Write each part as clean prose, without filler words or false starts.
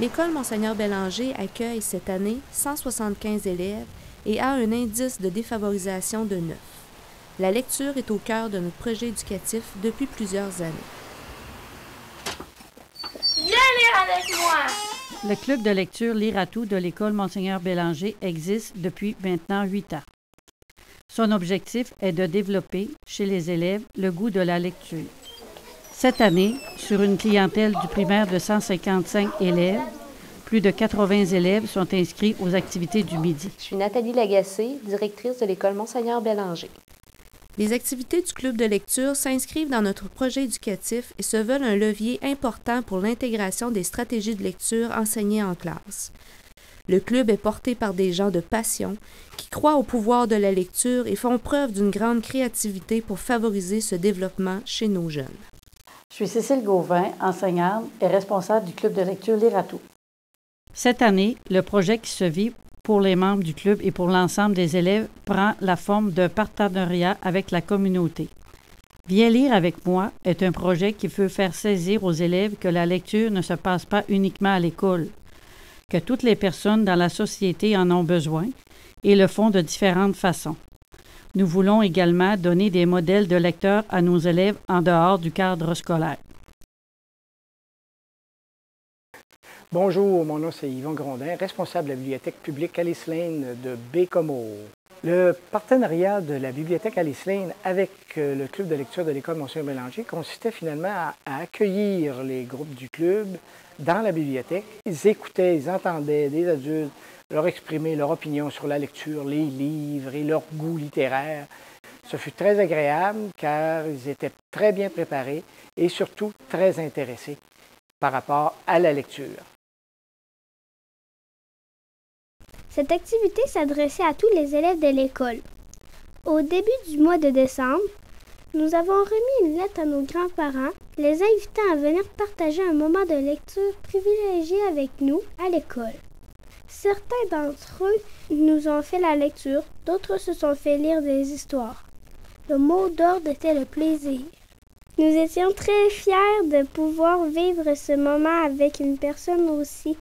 L'école Monseigneur Bélanger accueille cette année 175 élèves et a un indice de défavorisation de 9. La lecture est au cœur de notre projet éducatif depuis plusieurs années. Viens lire avec moi! Le club de lecture Lire à tout de l'école Monseigneur Bélanger existe depuis maintenant 8 ans. Son objectif est de développer chez les élèves le goût de la lecture. Cette année, sur une clientèle du primaire de 155 élèves, plus de 80 élèves sont inscrits aux activités du midi. Je suis Nathalie Lagacé, directrice de l'école Monseigneur Bélanger. Les activités du club de lecture s'inscrivent dans notre projet éducatif et se veulent un levier important pour l'intégration des stratégies de lecture enseignées en classe. Le club est porté par des gens de passion qui croient au pouvoir de la lecture et font preuve d'une grande créativité pour favoriser ce développement chez nos jeunes. Je suis Cécile Gauvin, enseignante et responsable du club de lecture Lire à tout. Cette année, le projet qui se vit pour les membres du club et pour l'ensemble des élèves prend la forme d'un partenariat avec la communauté. Viens lire avec moi est un projet qui veut faire saisir aux élèves que la lecture ne se passe pas uniquement à l'école, que toutes les personnes dans la société en ont besoin et le font de différentes façons. Nous voulons également donner des modèles de lecteurs à nos élèves en dehors du cadre scolaire. Bonjour, mon nom c'est Yvon Grondin, responsable de la bibliothèque publique Alice Lane de Baie-Comeau. Le partenariat de la bibliothèque Alice Lane avec le club de lecture de l'école Monseigneur Bélanger consistait finalement à accueillir les groupes du club dans la bibliothèque. Ils écoutaient, ils entendaient des adultes leur exprimer leur opinion sur la lecture, les livres et leur goût littéraire. Ce fut très agréable car ils étaient très bien préparés et surtout très intéressés par rapport à la lecture. Cette activité s'adressait à tous les élèves de l'école. Au début du mois de décembre, nous avons remis une lettre à nos grands-parents, les invitant à venir partager un moment de lecture privilégié avec nous à l'école. Certains d'entre eux nous ont fait la lecture, d'autres se sont fait lire des histoires. Le mot d'ordre était le plaisir. Nous étions très fiers de pouvoir vivre ce moment avec une personne aussi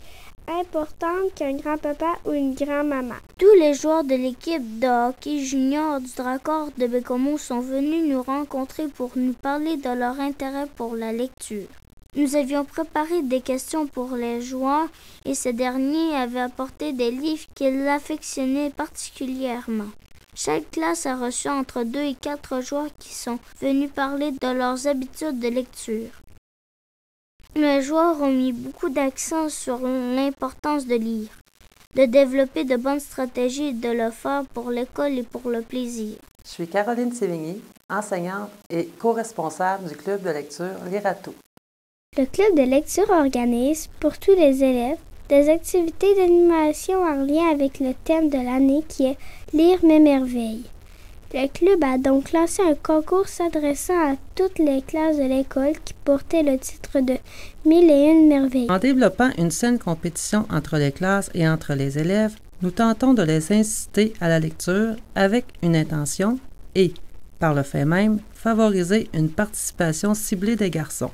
importante qu'un grand-papa ou une grand-maman. Tous les joueurs de l'équipe de hockey junior du Dracor de Baie-Comeau sont venus nous rencontrer pour nous parler de leur intérêt pour la lecture. Nous avions préparé des questions pour les joueurs et ces derniers avaient apporté des livres qu'ils affectionnaient particulièrement. Chaque classe a reçu entre 2 et 4 joueurs qui sont venus parler de leurs habitudes de lecture. Les joueurs ont mis beaucoup d'accent sur l'importance de lire, de développer de bonnes stratégies et de le faire pour l'école et pour le plaisir. Je suis Caroline Sévigny, enseignante et co-responsable du club de lecture Lire à tout. Le club de lecture organise, pour tous les élèves, des activités d'animation en lien avec le thème de l'année qui est « Lire mes merveilles ». Le club a donc lancé un concours s'adressant à toutes les classes de l'école qui portait le titre de « 1001 merveilles ». En développant une saine compétition entre les classes et entre les élèves, nous tentons de les inciter à la lecture avec une intention et, par le fait même, favoriser une participation ciblée des garçons.